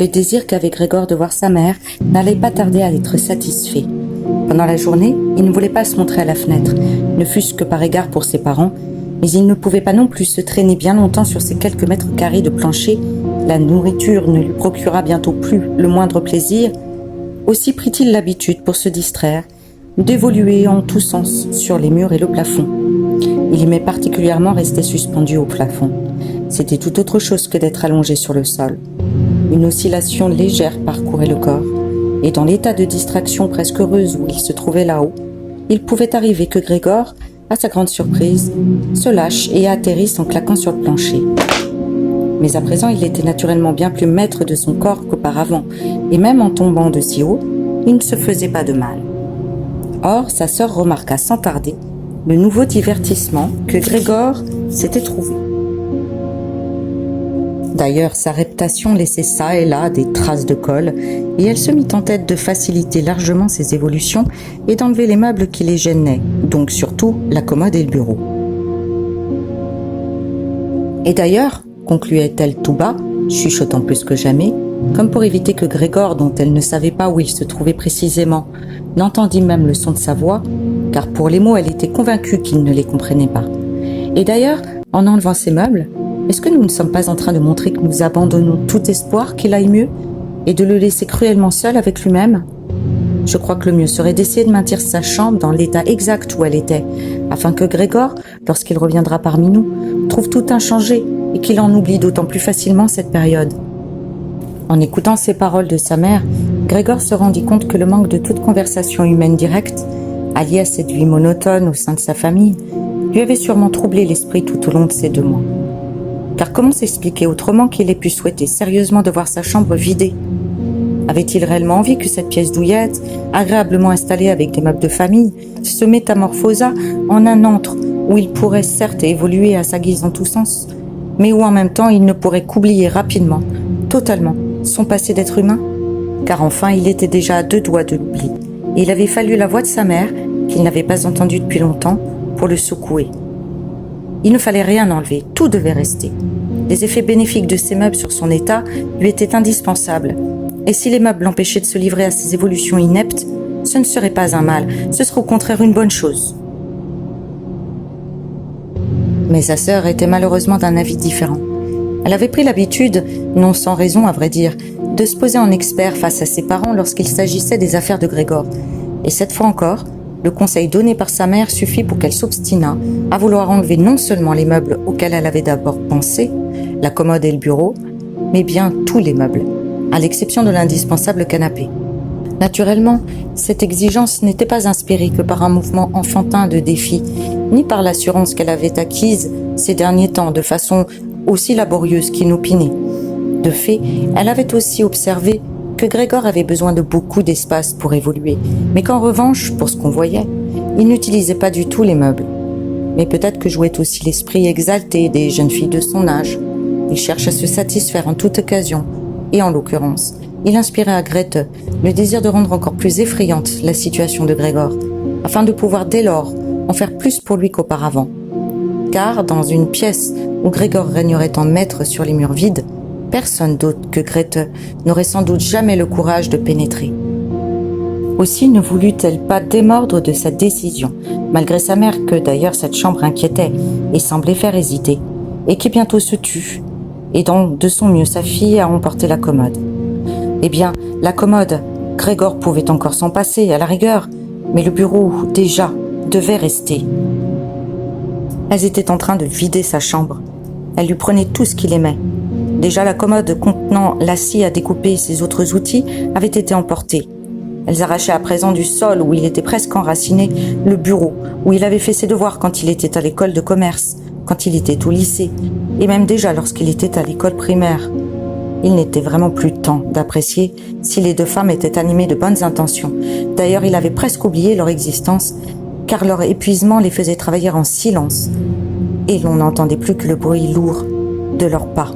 Le désir qu'avait Grégor de voir sa mère n'allait pas tarder à être satisfait. Pendant la journée, il ne voulait pas se montrer à la fenêtre, ne fût-ce que par égard pour ses parents, mais il ne pouvait pas non plus se traîner bien longtemps sur ces quelques mètres carrés de plancher. La nourriture ne lui procura bientôt plus le moindre plaisir. Aussi prit-il l'habitude, pour se distraire, d'évoluer en tous sens sur les murs et le plafond. Il aimait particulièrement rester suspendu au plafond. C'était tout autre chose que d'être allongé sur le sol. Une oscillation légère parcourait le corps, et dans l'état de distraction presque heureuse où il se trouvait là-haut, il pouvait arriver que Grégor, à sa grande surprise, se lâche et atterrisse en claquant sur le plancher. Mais à présent, il était naturellement bien plus maître de son corps qu'auparavant, et même en tombant de si haut, il ne se faisait pas de mal. Or, sa sœur remarqua sans tarder le nouveau divertissement que Grégor s'était trouvé. D'ailleurs, sa réputation laissait ça et là des traces de colle, et elle se mit en tête de faciliter largement ses évolutions et d'enlever les meubles qui les gênaient, donc surtout la commode et le bureau. Et d'ailleurs, concluait-elle tout bas, chuchotant plus que jamais, comme pour éviter que Grégor, dont elle ne savait pas où il se trouvait précisément, n'entendît même le son de sa voix, car pour les mots elle était convaincue qu'il ne les comprenait pas. Et d'ailleurs, en enlevant ces meubles, est-ce que nous ne sommes pas en train de montrer que nous abandonnons tout espoir qu'il aille mieux et de le laisser cruellement seul avec lui-même ? Je crois que le mieux serait d'essayer de maintenir sa chambre dans l'état exact où elle était, afin que Grégor, lorsqu'il reviendra parmi nous, trouve tout inchangé et qu'il en oublie d'autant plus facilement cette période. En écoutant ces paroles de sa mère, Grégor se rendit compte que le manque de toute conversation humaine directe, allié à cette vie monotone au sein de sa famille, lui avait sûrement troublé l'esprit tout au long de ces 2 mois. Car comment s'expliquer autrement qu'il ait pu souhaiter sérieusement de voir sa chambre vidée ? Avait-il réellement envie que cette pièce douillette, agréablement installée avec des meubles de famille, se métamorphosât en un antre où il pourrait certes évoluer à sa guise en tous sens, mais où en même temps il ne pourrait qu'oublier rapidement, totalement, son passé d'être humain ? Car enfin il était déjà à 2 doigts de l'oubli, et il avait fallu la voix de sa mère, qu'il n'avait pas entendue depuis longtemps, pour le secouer. Il ne fallait rien enlever, tout devait rester. Les effets bénéfiques de ces meubles sur son état lui étaient indispensables. Et si les meubles l'empêchaient de se livrer à ses évolutions ineptes, ce ne serait pas un mal, ce serait au contraire une bonne chose. Mais sa sœur était malheureusement d'un avis différent. Elle avait pris l'habitude, non sans raison à vrai dire, de se poser en expert face à ses parents lorsqu'il s'agissait des affaires de Grégor. Et cette fois encore, le conseil donné par sa mère suffit pour qu'elle s'obstinât à vouloir enlever non seulement les meubles auxquels elle avait d'abord pensé, la commode et le bureau, mais bien tous les meubles, à l'exception de l'indispensable canapé. Naturellement, cette exigence n'était pas inspirée que par un mouvement enfantin de défi, ni par l'assurance qu'elle avait acquise ces derniers temps de façon aussi laborieuse qu'inopinée. De fait, elle avait aussi observé que Grégor avait besoin de beaucoup d'espace pour évoluer, mais qu'en revanche, pour ce qu'on voyait, il n'utilisait pas du tout les meubles. Mais peut-être que jouait aussi l'esprit exalté des jeunes filles de son âge. Il cherche à se satisfaire en toute occasion, et en l'occurrence, il inspirait à Grete le désir de rendre encore plus effrayante la situation de Grégor, afin de pouvoir dès lors en faire plus pour lui qu'auparavant. Car dans une pièce où Grégor régnerait en maître sur les murs vides, personne d'autre que Grete n'aurait sans doute jamais le courage de pénétrer. Aussi ne voulut-elle pas démordre de sa décision, malgré sa mère que d'ailleurs cette chambre inquiétait et semblait faire hésiter, et qui bientôt se tut, aidant de son mieux sa fille à emporter la commode. Eh bien, la commode, Grégor pouvait encore s'en passer à la rigueur, mais le bureau, déjà, devait rester. Elles étaient en train de vider sa chambre. Elle lui prenait tout ce qu'il aimait. Déjà, la commode contenant la scie à découper et ses autres outils avait été emportée. Elles arrachaient à présent du sol où il était presque enraciné le bureau, où il avait fait ses devoirs quand il était à l'école de commerce, quand il était au lycée, et même déjà lorsqu'il était à l'école primaire. Il n'était vraiment plus temps d'apprécier si les 2 femmes étaient animées de bonnes intentions. D'ailleurs, il avait presque oublié leur existence, car leur épuisement les faisait travailler en silence, et l'on n'entendait plus que le bruit lourd de leurs pas.